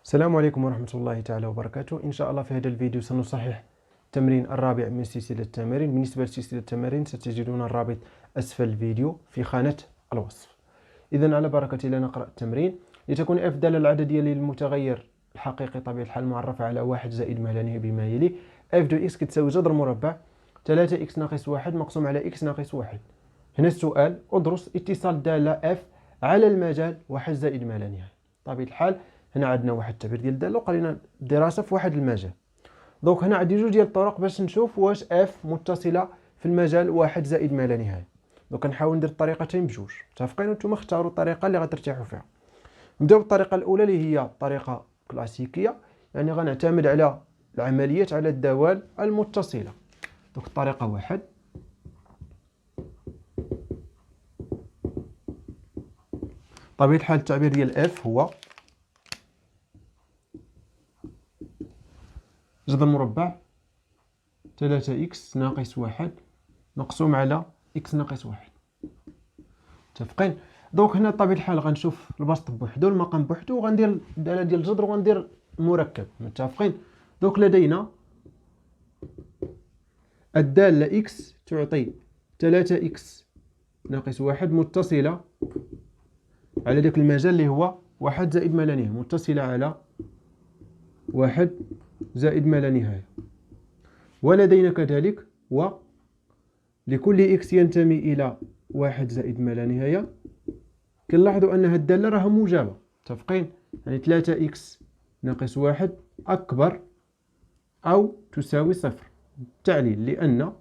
السلام عليكم ورحمة الله تعالى وبركاته. إن شاء الله في هذا الفيديو سنصحح التمرين الرابع من سلسلة التمارين. بالنسبة لسلسلة التمارين ستجدون الرابط أسفل الفيديو في خانة الوصف. إذن على بركة الله نقرأ التمرين. لتكون f دالة العددية للمتغير الحقيقي طبيعة الحال معرفة على 1 زائد ما لا نهاية بما يلي. f دو x كتساوي جذر مربع 3x ناقص 1 مقسوم على x ناقص 1. هنا السؤال ادرس اتصال الدالة f على المجال 1 زائد ما لا نهاية. طبيعة الحال هنا عندنا واحد التعبير ديال الداله وقرينا الدراسه في واحد المجال. دونك هنا عندي جوج ديال الطرق باش نشوف واش اف متصله في المجال 1 زائد ما لا نهايه. دونك كنحاول ندير الطريقتين بجوج متفقين، وانتم اختاروا الطريقه اللي غترتاحوا فيها. نبداو بالطريقه الاولى اللي هي الطريقه كلاسيكيه، يعني غنعتمد على العمليات على الدوال المتصله. دونك الطريقه واحد، طبيعه الحال التعبير ديال اف هو جذر مربع 3x ناقص 1 مقسوم على x ناقص 1. متفقين؟ دونك هنا بطبيعة الحال غنشوف البسط بوحدو المقام بوحدو وغندير الدالة ديال الجذر وغندير المركب. متفقين؟ دونك لدينا الدالة x تعطي 3x ناقص 1 متصلة على داك المجال اللي هو 1 زائد ما لا نهاية، متصلة على 1 زائد ما لا نهاية. ولدينا كذلك لكل x ينتمي إلى 1 زائد ما لا نهاية كنلاحظوا أن هذه الدالة راها موجبة. متفقين؟ يعني 3x ناقص 1 أكبر أو تساوي 0. التعليل لأن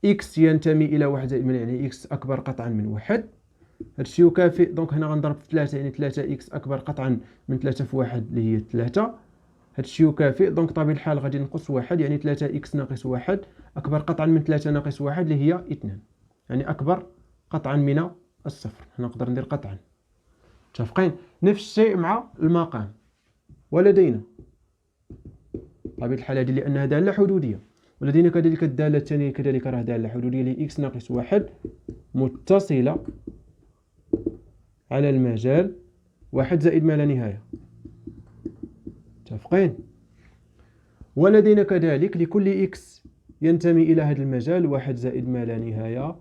x ينتمي إلى 1 زائد ما لا نهاية، يعني x أكبر قطعا من 1. هادشي يكافئ، دونك هنا غنضرب في 3 يعني 3x أكبر قطعا من 3 في 1 اللي هي 3. هادشي يكافئ، دونك طبيعة الحال غادي نقص 1 يعني 3x ناقص 1 أكبر قطعا من 3 ناقص 1 اللي هي 2، يعني أكبر قطعا من الصفر. نقدر ندير قطعا. متفقين؟ نفس الشيء مع المقام. ولدينا طبيعة الحال هذه لأنها دالة حدودية. ولدينا كذلك الدالة الثانية كذلك راه دالة حدودية اللي x ناقص 1 متصلة على المجال 1 زائد ما لا نهاية. متفقين؟ ولدينا كذلك لكل x ينتمي إلى هذا المجال 1 زائد ما لا نهاية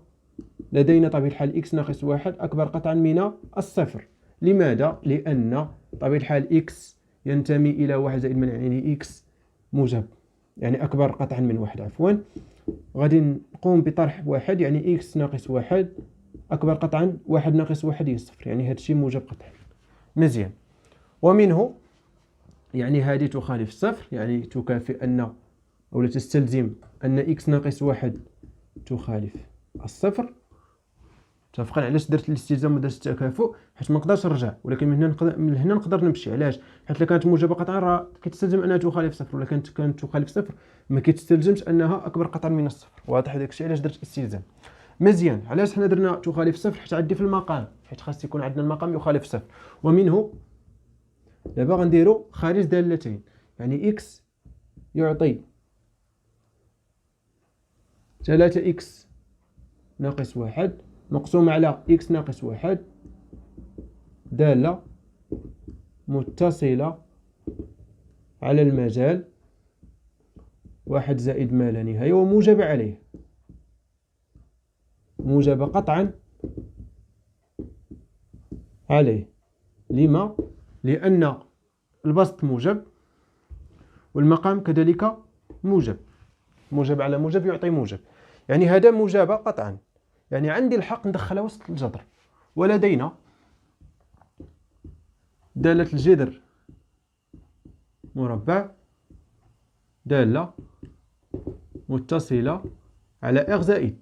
لدينا طبيعة الحال x ناقص 1 أكبر قطعا من الصفر. لماذا؟ لأن طبيعة الحال x ينتمي إلى 1 زائد ما لا نهاية يعني x موجب، يعني أكبر قطعا من 1 عفوا. غادي نقوم بطرح 1 يعني x ناقص 1 أكبر قطعا 1 ناقص 1 هي 0، يعني هذا الشيء موجب قطعا. مزيان. ومنه يعني هذه تخالف الصفر، يعني تكافئ أن أو تستلزم أن x ناقص 1 تخالف الصفر. متفقين؟ علاش درت الاستلزام ودرت التكافؤ؟ حيت ما نقدرش نرجع، ولكن من هنا نقدر نمشي. علاش؟ حيت الا كانت موجبه قطعا راه كتستلزم انها تخالف صفر، ولا كانت تخالف صفر ما كتستلزمش انها اكبر قطعا من الصفر. واضح داك الشيء علاش درت استلزام. مزيان. علاش حنا درنا تخالف صفر؟ حيت عندي في المقام، حيت خاص يكون عندنا المقام يخالف صفر. ومنه دابا غنديرو خارج دالتين، يعني x يعطي 3x ناقص 1 مقسوم على x ناقص 1 دالة متصلة على المجال 1 زائد ما لا نهاية وموجبة عليه، موجبة قطعا عليه. لما؟ لأن البسط موجب والمقام كذلك موجب. موجب على موجب يعطي موجب، يعني هذا موجبة قطعا، يعني عندي الحق ندخلها وسط الجذر. ولدينا دالة الجذر مربع دالة متصلة على r زائد.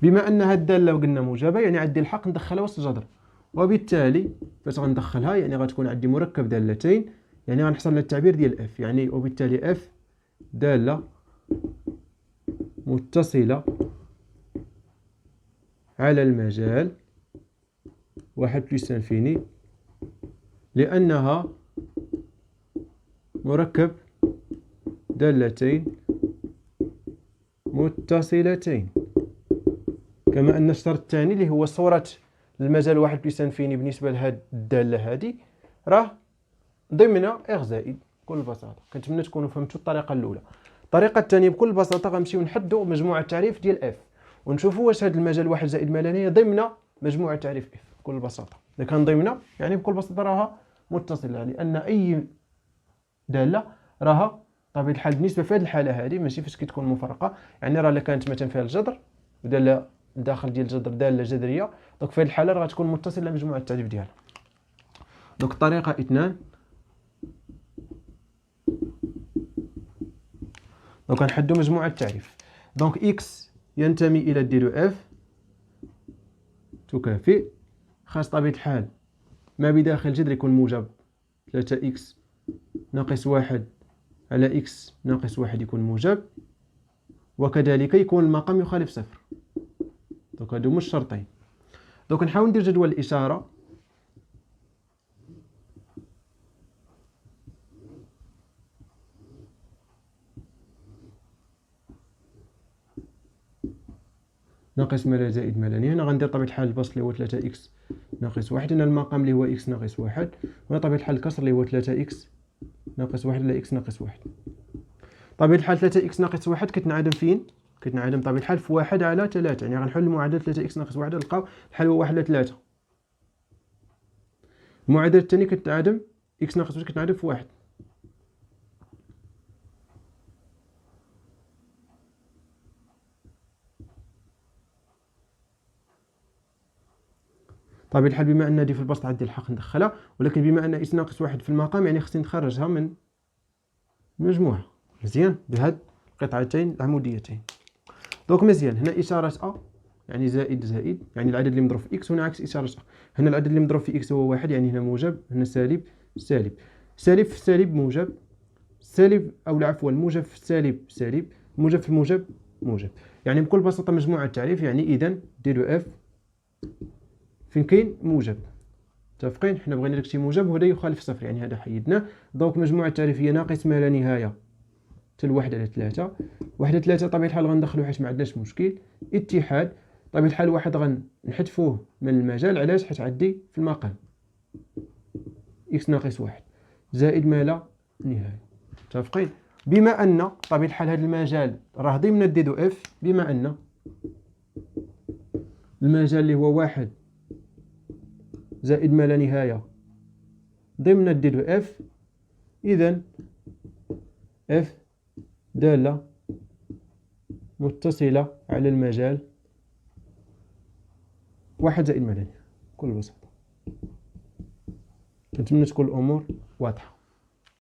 بما أن هاد الدالة قلنا موجبة يعني عندي الحق ندخلها وسط الجذر، وبالتالي فاش غندخلها يعني غتكون عندي مركب دالتين، يعني غنحصل على التعبير ديال f، يعني وبالتالي f دالة متصلة على المجال 1 بلس انفيني لأنها مركب دالتين متصلتين. كما أن الشرط الثاني اللي هو صورة المجال واحد بلس انفيني بالنسبة لهاد الدالة هادي راه ضمن اغ زائد بكل بساطة. كنتمنى تكونوا فهمتوا الطريقة الأولى. الطريقة الثانية بكل بساطة غنمشيو نحدوا مجموع التعريف ديال اف ونشوفوا واش هاد المجال واحد زائد ما لا نهاية ضمن مجموع تعريف اف بكل بساطة. إذا كان ضمن يعني بكل بساطة راها متصلة، لأن أي دالة راها طبيعة الحال بالنسبة في هذه الحالة هذه ماشي فاش كتكون مفرقة، يعني راه إلا كانت مثلا فيها الجذر ودالة الداخل ديال الجذر دالة جذرية، دونك في هذه الحالة راه غتكون متصلة لمجموع التعريف ديالها. دونك الطريقة 2 دونك غنحدو مجموع التعريف. دونك اكس ينتمي إلى ديرو اف تكافئ خاص طبيعة الحال ما بداخل الجذر يكون موجب 3 اكس ناقص 1 على اكس ناقص 1 يكون موجب، وكذلك يكون المقام يخالف صفر. دونك هادو هما الشرطين. دونك نحاول ندير جدول الإشارة. ناقص ما لا زائد ما لا نهاية. هنا غندير طبيعة الحال البسط اللي هو 3 اكس ناقص 1، هنا المقام اللي هو اكس ناقص 1، وهنا طبيعة الحال الكسر اللي هو 3 اكس ناقص 1 على اكس ناقص 1. طبيعة الحال 3 اكس ناقص 1 كتنعدم فين؟ كتنعدم طبيعة الحال في 1 على 3، يعني غنحل المعادلة 3 اكس ناقص 1 نلقاو الحل هو 1 على 3. المعادلة الثانية كتنعدم اكس ناقص 1 كتنعدم في 1. طبيعة الحال بما أن هادي في البسط عندي الحق ندخلها، ولكن بما أن اكس ناقص 1 في المقام يعني خصني نخرجها من المجموعة. مزيان بهاد القطعتين العموديتين. دونك مزيان هنا إشارة أ يعني زائد زائد يعني العدد اللي مضروب في اكس، هنا عكس إشارة أ. هنا العدد اللي مضروب في اكس هو 1 يعني هنا موجب، هنا سالب سالب. سالب في السالب موجب، سالب أو عفوا الموجب في السالب سالب، موجب في الموجب موجب. يعني بكل بساطة مجموعة التعريف يعني إذا ديرو اف فين كاين موجب. متفقين؟ حنا بغينا داكشي موجب وهذا يخالف صفر يعني هذا حيدناه. دونك مجموعة التعريف هي ناقص ما لا نهاية حتى لواحد على 3. 1 على 3 طبيعة الحال غندخلو حيت ما عندناش مشكل. اتحاد طبيعة الحال واحد غنحذفوه من المجال، علاش؟ حيت عندي في المقام اكس ناقص 1 زائد ما لا نهاية. متفقين؟ بما أن طبيعة الحال هذا المجال راه ضمن دي دو اف، بما أن المجال اللي هو 1 زائد ما لا نهاية ضمن الدي دو اف، إذا اف دالة متصلة على المجال 1 زائد ما لا نهاية بكل بساطة. نتمنى تكون الأمور واضحة.